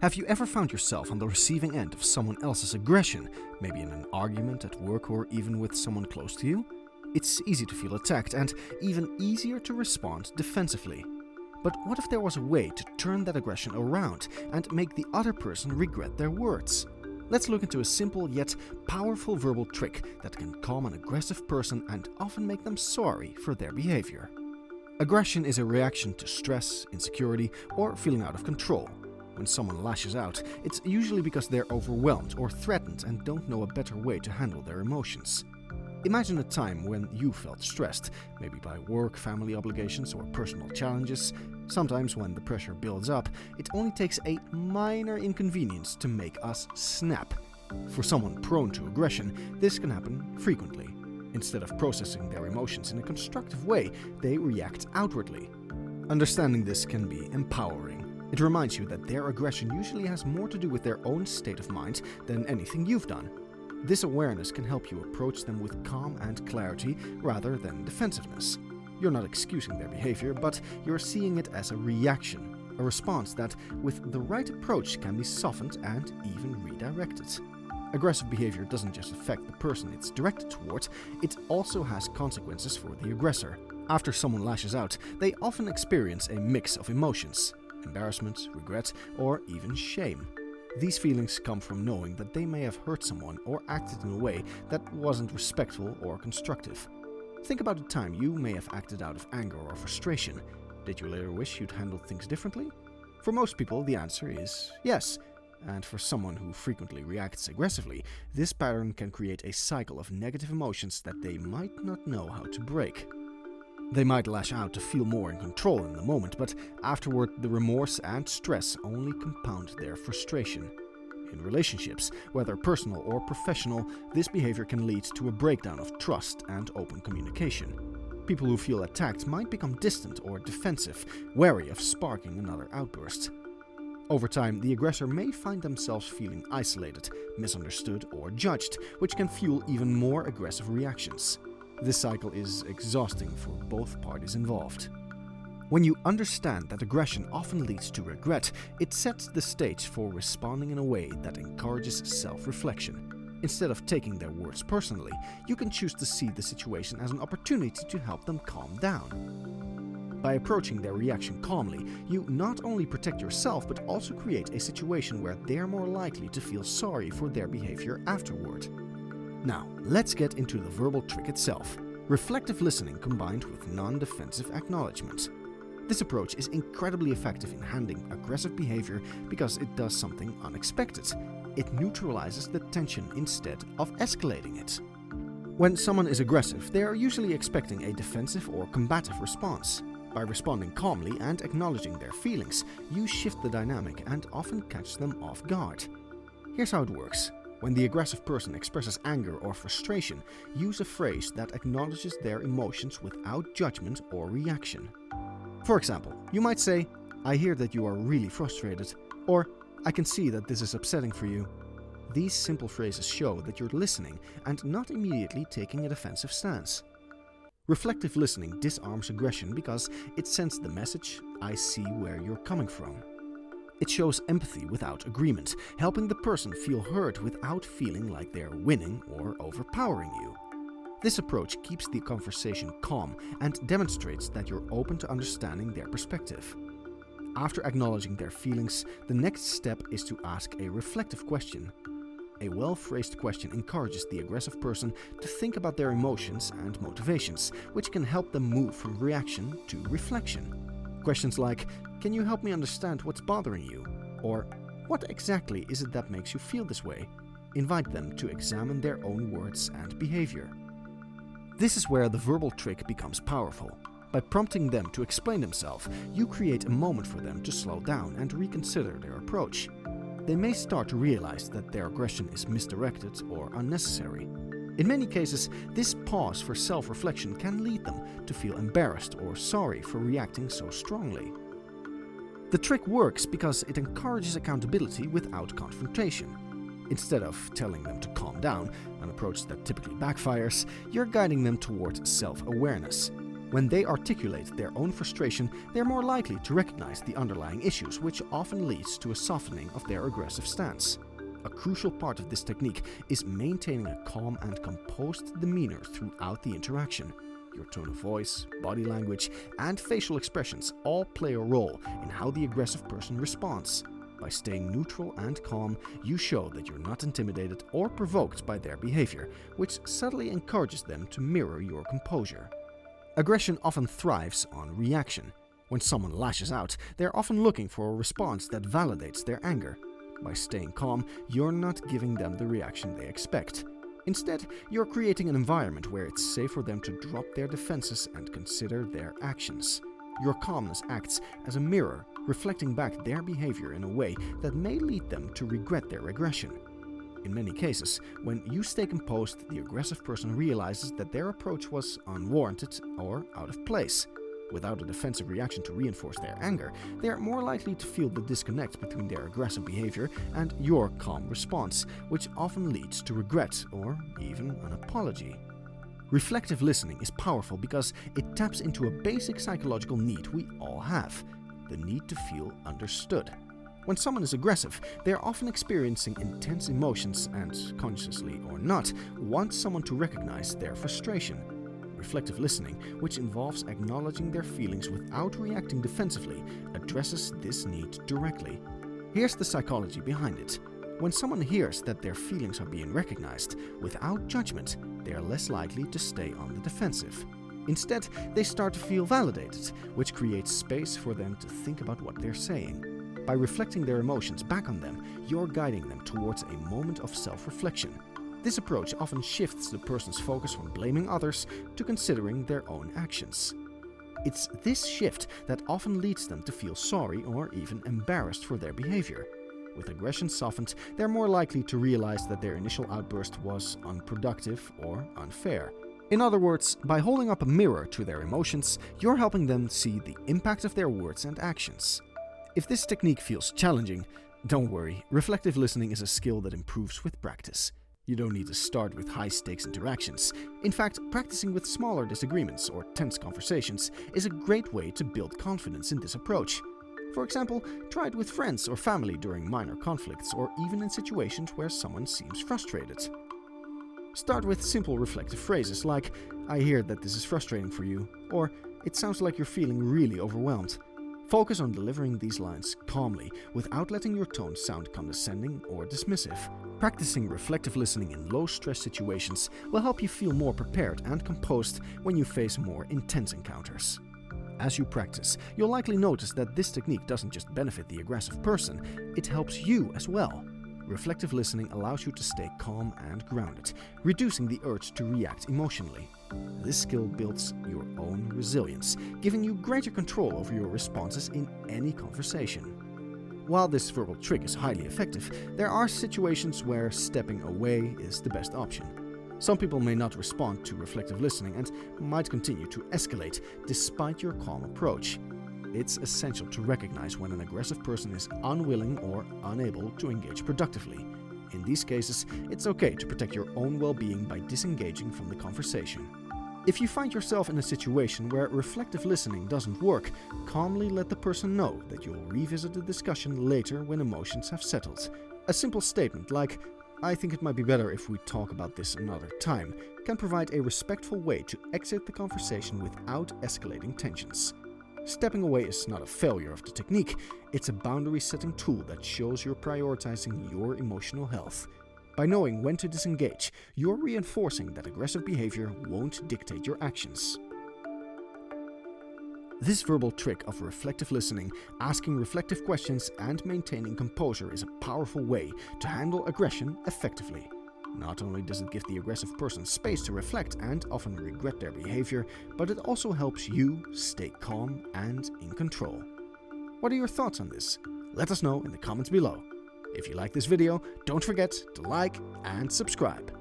Have you ever found yourself on the receiving end of someone else's aggression, maybe in an argument at work or even with someone close to you? It's easy to feel attacked and even easier to respond defensively. But what if there was a way to turn that aggression around and make the other person regret their words? Let's look into a simple yet powerful verbal trick that can calm an aggressive person and often make them sorry for their behavior. Aggression is a reaction to stress, insecurity, or feeling out of control. When someone lashes out, it's usually because they're overwhelmed or threatened and don't know a better way to handle their emotions. Imagine a time when you felt stressed, maybe by work, family obligations, or personal challenges. Sometimes when the pressure builds up, it only takes a minor inconvenience to make us snap. For someone prone to aggression, this can happen frequently. Instead of processing their emotions in a constructive way, they react outwardly. Understanding this can be empowering. It reminds you that their aggression usually has more to do with their own state of mind than anything you've done. This awareness can help you approach them with calm and clarity rather than defensiveness. You're not excusing their behavior, but you're seeing it as a reaction, a response that, with the right approach, can be softened and even redirected. Aggressive behavior doesn't just affect the person it's directed toward, it also has consequences for the aggressor. After someone lashes out, they often experience a mix of emotions: embarrassment, regret, or even shame. These feelings come from knowing that they may have hurt someone or acted in a way that wasn't respectful or constructive. Think about a time you may have acted out of anger or frustration. Did you later wish you'd handled things differently? For most people, the answer is yes. And for someone who frequently reacts aggressively, this pattern can create a cycle of negative emotions that they might not know how to break. They might lash out to feel more in control in the moment, but afterward the remorse and stress only compound their frustration. In relationships, whether personal or professional, this behavior can lead to a breakdown of trust and open communication. People who feel attacked might become distant or defensive, wary of sparking another outburst. Over time, the aggressor may find themselves feeling isolated, misunderstood, or judged, which can fuel even more aggressive reactions. This cycle is exhausting for both parties involved. When you understand that aggression often leads to regret, it sets the stage for responding in a way that encourages self-reflection. Instead of taking their words personally, you can choose to see the situation as an opportunity to help them calm down. By approaching their reaction calmly, you not only protect yourself but also create a situation where they're more likely to feel sorry for their behavior afterward. Now, let's get into the verbal trick itself: reflective listening combined with non-defensive acknowledgement. This approach is incredibly effective in handling aggressive behavior because it does something unexpected. It neutralizes the tension instead of escalating it. When someone is aggressive, they are usually expecting a defensive or combative response. By responding calmly and acknowledging their feelings, you shift the dynamic and often catch them off guard. Here's how it works. When the aggressive person expresses anger or frustration, use a phrase that acknowledges their emotions without judgment or reaction. For example, you might say, "I hear that you are really frustrated," or "I can see that this is upsetting for you." These simple phrases show that you're listening and not immediately taking a defensive stance. Reflective listening disarms aggression because it sends the message, "I see where you're coming from." It shows empathy without agreement, helping the person feel heard without feeling like they're winning or overpowering you. This approach keeps the conversation calm and demonstrates that you're open to understanding their perspective. After acknowledging their feelings, the next step is to ask a reflective question. A well-phrased question encourages the aggressive person to think about their emotions and motivations, which can help them move from reaction to reflection. Questions like, "Can you help me understand what's bothering you?" Or, "What exactly is it that makes you feel this way?" invite them to examine their own words and behavior. This is where the verbal trick becomes powerful. By prompting them to explain themselves, you create a moment for them to slow down and reconsider their approach. They may start to realize that their aggression is misdirected or unnecessary. In many cases, this pause for self-reflection can lead them to feel embarrassed or sorry for reacting so strongly. The trick works because it encourages accountability without confrontation. Instead of telling them to calm down, an approach that typically backfires, you're guiding them towards self-awareness. When they articulate their own frustration, they're more likely to recognize the underlying issues, which often leads to a softening of their aggressive stance. A crucial part of this technique is maintaining a calm and composed demeanor throughout the interaction. Your tone of voice, body language, and facial expressions all play a role in how the aggressive person responds. By staying neutral and calm, you show that you're not intimidated or provoked by their behavior, which subtly encourages them to mirror your composure. Aggression often thrives on reaction. When someone lashes out, they're often looking for a response that validates their anger. By staying calm, you're not giving them the reaction they expect. Instead, you're creating an environment where it's safe for them to drop their defenses and consider their actions. Your calmness acts as a mirror, reflecting back their behavior in a way that may lead them to regret their aggression. In many cases, when you stay composed, the aggressive person realizes that their approach was unwarranted or out of place. Without a defensive reaction to reinforce their anger, they are more likely to feel the disconnect between their aggressive behavior and your calm response, which often leads to regret or even an apology. Reflective listening is powerful because it taps into a basic psychological need we all have: the need to feel understood. When someone is aggressive, they are often experiencing intense emotions and, consciously or not, want someone to recognize their frustration. Reflective listening, which involves acknowledging their feelings without reacting defensively, addresses this need directly. Here's the psychology behind it. When someone hears that their feelings are being recognized without judgment, they are less likely to stay on the defensive. Instead, they start to feel validated, which creates space for them to think about what they're saying. By reflecting their emotions back on them, you're guiding them towards a moment of self-reflection. This approach often shifts the person's focus from blaming others to considering their own actions. It's this shift that often leads them to feel sorry or even embarrassed for their behavior. With aggression softened, they're more likely to realize that their initial outburst was unproductive or unfair. In other words, by holding up a mirror to their emotions, you're helping them see the impact of their words and actions. If this technique feels challenging, don't worry, reflective listening is a skill that improves with practice. You don't need to start with high-stakes interactions. In fact, practicing with smaller disagreements or tense conversations is a great way to build confidence in this approach. For example, try it with friends or family during minor conflicts or even in situations where someone seems frustrated. Start with simple reflective phrases like, "I hear that this is frustrating for you," or "It sounds like you're feeling really overwhelmed." Focus on delivering these lines calmly without letting your tone sound condescending or dismissive. Practicing reflective listening in low-stress situations will help you feel more prepared and composed when you face more intense encounters. As you practice, you'll likely notice that this technique doesn't just benefit the aggressive person, it helps you as well. Reflective listening allows you to stay calm and grounded, reducing the urge to react emotionally. This skill builds your own resilience, giving you greater control over your responses in any conversation. While this verbal trick is highly effective, there are situations where stepping away is the best option. Some people may not respond to reflective listening and might continue to escalate despite your calm approach. It's essential to recognize when an aggressive person is unwilling or unable to engage productively. In these cases, it's okay to protect your own well-being by disengaging from the conversation. If you find yourself in a situation where reflective listening doesn't work, calmly let the person know that you'll revisit the discussion later when emotions have settled. A simple statement like, "I think it might be better if we talk about this another time," can provide a respectful way to exit the conversation without escalating tensions. Stepping away is not a failure of the technique, it's a boundary-setting tool that shows you're prioritizing your emotional health. By knowing when to disengage, you're reinforcing that aggressive behavior won't dictate your actions. This verbal trick of reflective listening, asking reflective questions, and maintaining composure is a powerful way to handle aggression effectively. Not only does it give the aggressive person space to reflect and often regret their behavior, but it also helps you stay calm and in control. What are your thoughts on this? Let us know in the comments below. If you like this video, don't forget to like and subscribe.